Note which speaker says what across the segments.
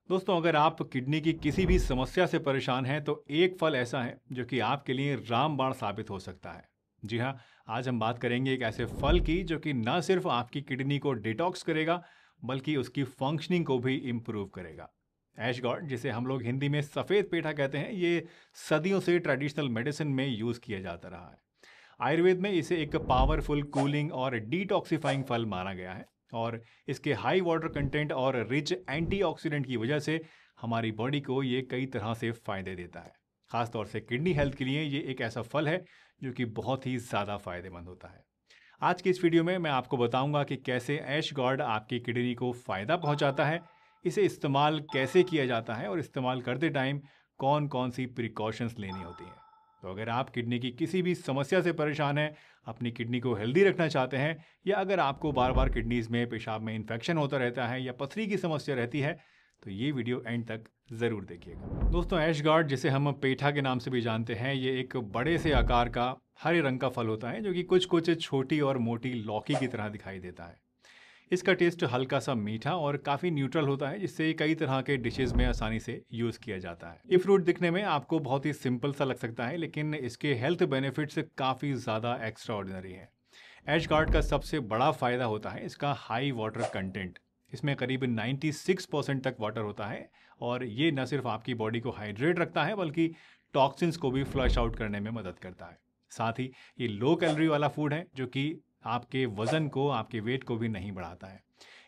Speaker 1: दोस्तों, अगर आप किडनी की किसी भी समस्या से परेशान हैं तो एक फल ऐसा है जो कि आपके लिए रामबाण साबित हो सकता है। जी हाँ, आज हम बात करेंगे एक ऐसे फल की जो कि ना सिर्फ आपकी किडनी को डिटॉक्स करेगा बल्कि उसकी फंक्शनिंग को भी इम्प्रूव करेगा। ऐश गॉर्ड, जिसे हम लोग हिंदी में सफ़ेद पेठा कहते हैं, ये सदियों से ट्रेडिशनल मेडिसिन में यूज़ किया जाता रहा है। आयुर्वेद में इसे एक पावरफुल कूलिंग और डिटॉक्सिफाइंग फल माना गया है और इसके हाई वाटर कंटेंट और रिच एंटीऑक्सीडेंट की वजह से हमारी बॉडी को ये कई तरह से फायदे देता है। खासतौर से किडनी हेल्थ के लिए ये एक ऐसा फल है जो कि बहुत ही ज़्यादा फायदेमंद होता है। आज की इस वीडियो में मैं आपको बताऊंगा कि कैसे ऐश गॉर्ड आपकी किडनी को फ़ायदा पहुंचाता है, इसे इस्तेमाल कैसे किया जाता है और इस्तेमाल करते टाइम कौन कौन सी प्रिकॉशंस लेनी होती हैं। तो अगर आप किडनी की किसी भी समस्या से परेशान हैं, अपनी किडनी को हेल्दी रखना चाहते हैं, या अगर आपको बार बार किडनीज में पेशाब में इन्फेक्शन होता रहता है या पथरी की समस्या रहती है, तो ये वीडियो एंड तक ज़रूर देखिएगा। दोस्तों, ऐश गॉर्ड, जिसे हम पेठा के नाम से भी जानते हैं, ये एक बड़े से आकार का हरे रंग का फल होता है जो कि कुछ कुछ छोटी और मोटी लौकी की तरह दिखाई देता है। इसका टेस्ट हल्का सा मीठा और काफ़ी न्यूट्रल होता है, जिससे कई तरह के डिशेस में आसानी से यूज़ किया जाता है। ये फ्रूट दिखने में आपको बहुत ही सिंपल सा लग सकता है, लेकिन इसके हेल्थ बेनिफिट्स काफ़ी ज़्यादा एक्स्ट्रा ऑर्डिनरी है। ऐश गॉर्ड का सबसे बड़ा फ़ायदा होता है इसका हाई वाटर कंटेंट। इसमें करीब 96% तक वाटर होता है और ये न सिर्फ आपकी बॉडी को हाइड्रेट रखता है बल्कि टॉक्सिन्स को भी फ्लश आउट करने में मदद करता है। साथ ही ये लो कैलोरी वाला फूड है जो कि आपके वजन को, आपके वेट को भी नहीं बढ़ाता है।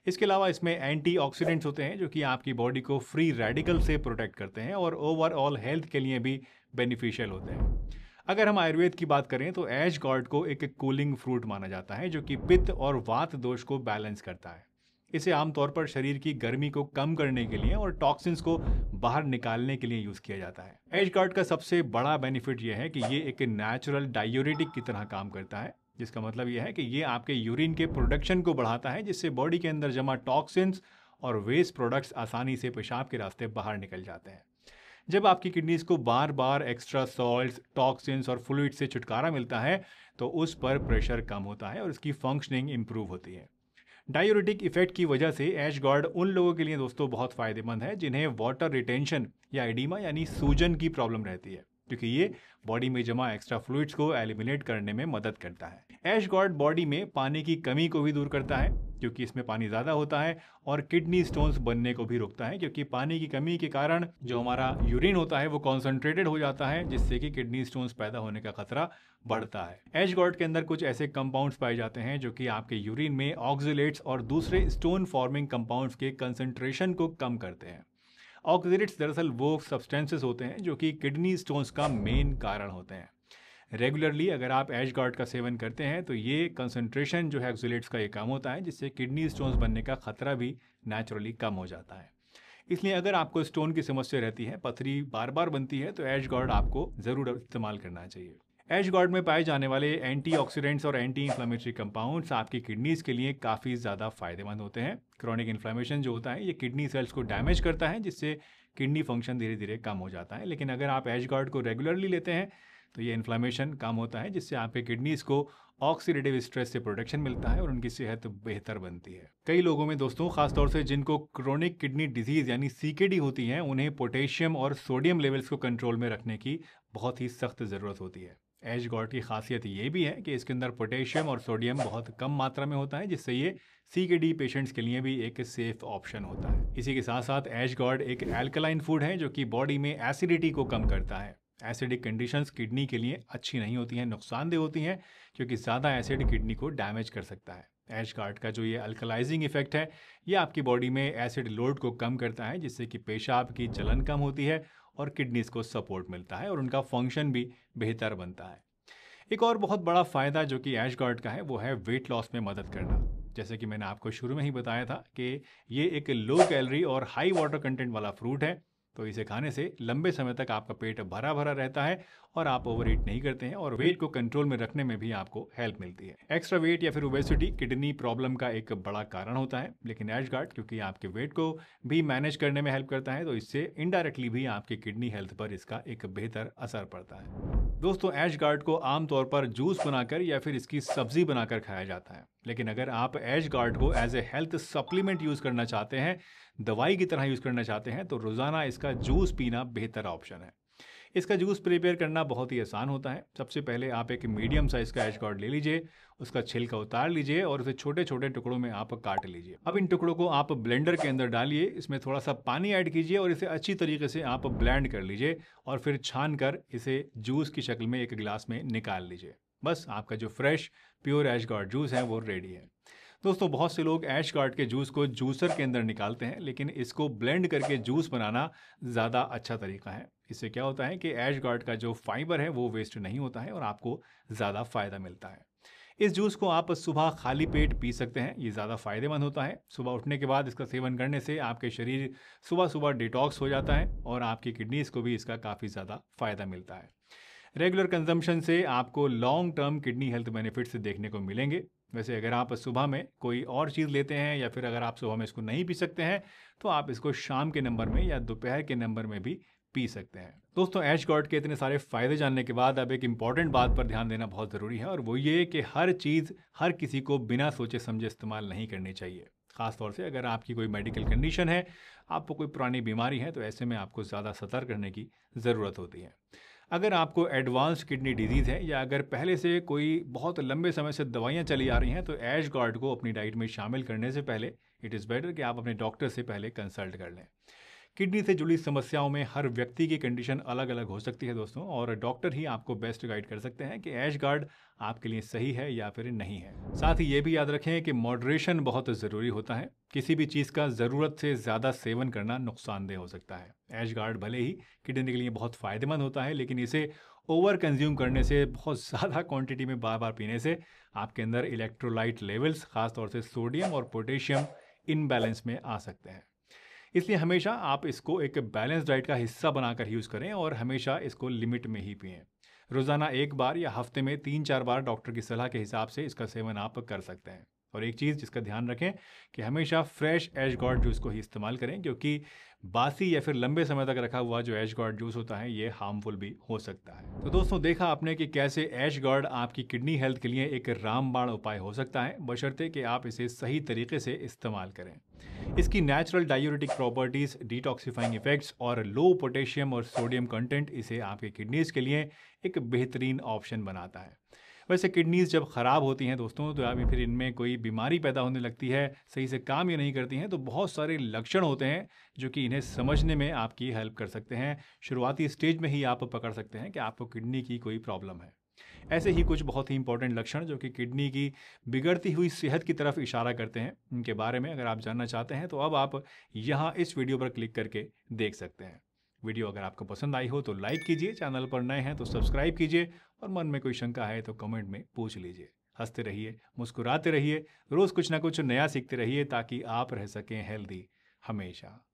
Speaker 1: इसके अलावा इसमें एंटीऑक्सीडेंट्स होते हैं जो कि आपकी बॉडी को फ्री रेडिकल से प्रोटेक्ट करते हैं और ओवरऑल हेल्थ के लिए भी बेनिफिशियल होते हैं। अगर हम आयुर्वेद की बात करें तो ऐश गॉर्ड को एक कूलिंग फ्रूट माना जाता है जो कि पित्त और वात दोष को बैलेंस करता है। इसे आमतौर पर शरीर की गर्मी को कम करने के लिए और टॉक्सिन्स को बाहर निकालने के लिए यूज किया जाता है। ऐश गॉर्ड का सबसे बड़ा बेनिफिट यह है कि ये एक नेचुरल डायूरेटिक की तरह काम करता है, जिसका मतलब यह है कि ये आपके यूरिन के प्रोडक्शन को बढ़ाता है, जिससे बॉडी के अंदर जमा टॉक्सिन्स और वेस्ट प्रोडक्ट्स आसानी से पेशाब के रास्ते बाहर निकल जाते हैं। जब आपकी किडनीज को बार बार एक्स्ट्रा सॉल्ट्स, टॉक्सिन्स और फ्लूइड से छुटकारा मिलता है तो उस पर प्रेशर कम होता है और इसकी फंक्शनिंग इंप्रूव होती है। डायूरेटिक इफेक्ट की वजह से ऐश गॉर्ड उन लोगों के लिए दोस्तों बहुत फायदेमंद है जिन्हें वाटर रिटेंशन या एडिमा यानी सूजन की प्रॉब्लम रहती है, क्योंकि ये बॉडी में जमा एक्स्ट्रा फ्लूइड्स को एलिमिनेट करने में मदद करता है। ऐश गॉर्ड बॉडी में पानी की कमी को भी दूर करता है क्योंकि इसमें पानी ज़्यादा होता है, और किडनी स्टोन्स बनने को भी रोकता है क्योंकि पानी की कमी के कारण जो हमारा यूरिन होता है वो कॉन्सेंट्रेटेड हो जाता है, जिससे कि किडनी स्टोन्स पैदा होने का खतरा बढ़ता है। ऐश गॉर्ड के अंदर कुछ ऐसे कंपाउंड्स पाए जाते हैं जो कि आपके यूरिन में ऑक्सीलेट्स और दूसरे स्टोन फॉर्मिंग कंपाउंड्स के कंसंट्रेशन को कम करते हैं। ऑक्सीडेट्स दरअसल वो सब्सटेंसेस होते हैं जो कि किडनी स्टोन्स का मेन कारण होते हैं। रेगुलरली अगर आप ऐश गॉर्ड का सेवन करते हैं तो ये कंसंट्रेशन जो है ऑक्सीडेट्स का, ये कम होता है, जिससे किडनी स्टोन्स बनने का खतरा भी नेचुरली कम हो जाता है। इसलिए अगर आपको स्टोन की समस्या रहती है, पथरी बार बार बनती है, तो ऐश गॉर्ड आपको ज़रूर इस्तेमाल करना चाहिए। ऐश गॉर्ड में पाए जाने वाले एंटीऑक्सीडेंट्स और एंटी इन्फ्लेमेटरी कंपाउंड्स आपकी किडनीज के लिए काफ़ी ज़्यादा फायदेमंद होते हैं। क्रॉनिक इन्फ्लेमेशन जो होता है ये किडनी सेल्स को डैमेज करता है, जिससे किडनी फंक्शन धीरे धीरे कम हो जाता है। लेकिन अगर आप ऐश गॉर्ड को रेगुलरली लेते हैं तो ये इन्फ्लेमेशन कम होता है, जिससे आपके किडनीज को ऑक्सीडेटिव स्ट्रेस से प्रोटेक्शन मिलता है और उनकी सेहत बेहतर बनती है। कई लोगों में दोस्तों, खासतौर से जिनको क्रोनिक किडनी डिजीज यानी सीकेडी होती है, उन्हें पोटेशियम और सोडियम लेवल्स को कंट्रोल में रखने की बहुत ही सख्त ज़रूरत होती है। ऐश गॉर्ड की खासियत ये भी है कि इसके अंदर पोटेशियम और सोडियम बहुत कम मात्रा में होता है, जिससे ये सीकेडी पेशेंट्स के लिए भी एक सेफ ऑप्शन होता है। इसी के साथ साथ ऐश गॉर्ड एक एल्कलाइन फूड है जो कि बॉडी में एसिडिटी को कम करता है। एसिडिक कंडीशंस किडनी के लिए अच्छी नहीं होती हैं, नुकसानदेह होती हैं, क्योंकि ज़्यादा एसिड किडनी को डैमेज कर सकता है। ऐश गॉर्ड का जो ये अल्कलाइजिंग इफेक्ट है, ये आपकी बॉडी में एसिड लोड को कम करता है, जिससे कि पेशाब की जलन कम होती है और किडनीज को सपोर्ट मिलता है और उनका फंक्शन भी बेहतर बनता है। एक और बहुत बड़ा फ़ायदा जो कि ऐश गॉर्ड का है वो है वेट लॉस में मदद करना। जैसे कि मैंने आपको शुरू में ही बताया था कि ये एक लो कैलोरी और हाई वाटर कंटेंट वाला फ्रूट है, तो इसे खाने से लंबे समय तक आपका पेट भरा भरा रहता है और आप ओवर ईट नहीं करते हैं और वेट को कंट्रोल में रखने में भी आपको हेल्प मिलती है। एक्स्ट्रा वेट या फिर ओबेसिटी किडनी प्रॉब्लम का एक बड़ा कारण होता है, लेकिन ऐश गॉर्ड क्योंकि आपके वेट को भी मैनेज करने में हेल्प करता है, तो इससे इनडायरेक्टली भी आपकी किडनी हेल्थ पर इसका एक बेहतर असर पड़ता है। दोस्तों, ऐश गॉर्ड को आमतौर पर जूस बनाकर या फिर इसकी सब्जी बनाकर खाया जाता है, लेकिन अगर आप ऐश गॉर्ड को as a health supplement use करना चाहते हैं दवाई की तरह यूज़ करना चाहते हैं तो रोज़ाना इसका जूस पीना बेहतर ऑप्शन है। इसका जूस प्रिपेयर करना बहुत ही आसान होता है। सबसे पहले आप एक मीडियम साइज़ का एश गॉर्ड ले लीजिए, उसका छिलका उतार लीजिए और उसे छोटे-छोटे टुकड़ों में आप काट लीजिए। अब इन टुकड़ों को आप ब्लेंडर के अंदर डालिए, इसमें थोड़ा-सा पानी ऐड कीजिए और इसे अच्छी तरीके से आप ब्लेंड कर लीजिए और फिर छान कर इसे जूस की शक्ल में एक गिलास में निकाल लीजिए। बस आपका जो फ्रेश प्योर एश गॉर्ड जूस है वो रेडी है। दोस्तों, बहुत से लोग ऐश गॉर्ड के जूस को जूसर के अंदर निकालते हैं, लेकिन इसको ब्लेंड करके जूस बनाना ज़्यादा अच्छा तरीका है। इससे क्या होता है कि ऐश गॉर्ड का जो फाइबर है वो वेस्ट नहीं होता है और आपको ज़्यादा फ़ायदा मिलता है। इस जूस को आप सुबह खाली पेट पी सकते हैं, ये ज़्यादा फ़ायदेमंद होता है। सुबह उठने के बाद इसका सेवन करने से आपके शरीर सुबह-सुबह डिटॉक्स हो जाता है और आपकी किडनीज़ को भी इसका काफ़ी ज़्यादा फ़ायदा मिलता है। रेगुलर कंजम्पशन से आपको long term kidney health benefits देखने को मिलेंगे। वैसे अगर आप सुबह में कोई और चीज़ लेते हैं या फिर अगर आप सुबह में इसको नहीं पी सकते हैं तो आप इसको शाम के नंबर में या दोपहर के नंबर में भी पी सकते हैं। दोस्तों, ऐश गॉर्ड के इतने सारे फ़ायदे जानने के बाद अब एक इम्पॉर्टेंट बात पर ध्यान देना बहुत ज़रूरी है और वो ये कि हर चीज़ हर किसी को बिना सोचे समझे इस्तेमाल नहीं करनी चाहिए। ख़ास तौर से अगर आपकी कोई मेडिकल कंडीशन है, आपको कोई पुरानी बीमारी है, तो ऐसे में आपको ज़्यादा सतर्क रहने की ज़रूरत होती है। अगर आपको एडवांस्ड किडनी डिजीज़ है या अगर पहले से कोई बहुत लंबे समय से दवाइयाँ चली आ रही हैं तो ऐश गॉर्ड को अपनी डाइट में शामिल करने से पहले इट इज़ बेटर कि आप अपने डॉक्टर से पहले कंसल्ट कर लें। किडनी से जुड़ी समस्याओं में हर व्यक्ति की कंडीशन अलग अलग हो सकती है दोस्तों, और डॉक्टर ही आपको बेस्ट गाइड कर सकते हैं कि ऐश गार्ड आपके लिए सही है या फिर नहीं है। साथ ही ये भी याद रखें कि मॉडरेशन बहुत ज़रूरी होता है। किसी भी चीज़ का ज़रूरत से ज़्यादा सेवन करना नुकसानदेह हो सकता है। ऐश गार्ड भले ही किडनी के लिए बहुत फ़ायदेमंद होता है, लेकिन इसे ओवर कंज्यूम करने से, बहुत ज़्यादा क्वांटिटी में बार बार पीने से आपके अंदर इलेक्ट्रोलाइट लेवल्स, खासतौर से सोडियम और पोटेशियम इनबैलेंस में आ सकते हैं। इसलिए हमेशा आप इसको एक बैलेंस डाइट का हिस्सा बनाकर यूज़ करें और हमेशा इसको लिमिट में ही पिएं। रोज़ाना एक बार या हफ्ते में 3-4 बार डॉक्टर की सलाह के हिसाब से इसका सेवन आप कर सकते हैं। और एक चीज़ जिसका ध्यान रखें कि हमेशा फ्रेश ऐश गॉर्ड जूस को ही इस्तेमाल करें, क्योंकि बासी या फिर लंबे समय तक रखा हुआ जो ऐश गॉर्ड जूस होता है ये हार्मफुल भी हो सकता है। तो दोस्तों, देखा आपने कि कैसे ऐश गॉर्ड आपकी किडनी हेल्थ के लिए एक रामबाण उपाय हो सकता है, बशर्ते कि आप इसे सही तरीके से इस्तेमाल करें। इसकी natural diuretic properties, detoxifying effects और लो पोटेशियम और सोडियम कंटेंट इसे आपके किडनीज़ के लिए एक बेहतरीन ऑप्शन बनाता है। वैसे किडनीज़ जब ख़राब होती हैं दोस्तों, तो या फिर इनमें कोई बीमारी पैदा होने लगती है, सही से काम ये नहीं करती हैं, तो बहुत सारे लक्षण होते हैं जो कि इन्हें समझने में आपकी हेल्प कर सकते हैं। शुरुआती स्टेज में ही आप पकड़ सकते हैं कि आपको किडनी की कोई प्रॉब्लम है। ऐसे ही कुछ बहुत ही इंपॉर्टेंट लक्षण जो कि किडनी की बिगड़ती हुई सेहत की तरफ इशारा करते हैं, इनके बारे में अगर आप जानना चाहते हैं तो अब आप यहाँ इस वीडियो पर क्लिक करके देख सकते हैं। वीडियो अगर आपको पसंद आई हो तो लाइक कीजिए, चैनल पर नए हैं तो सब्सक्राइब कीजिए और मन में कोई शंका है तो कमेंट में पूछ लीजिए। हंसते रहिए, मुस्कुराते रहिए, रोज़ कुछ ना कुछ नया सीखते रहिए ताकि आप रह सकें हेल्दी हमेशा।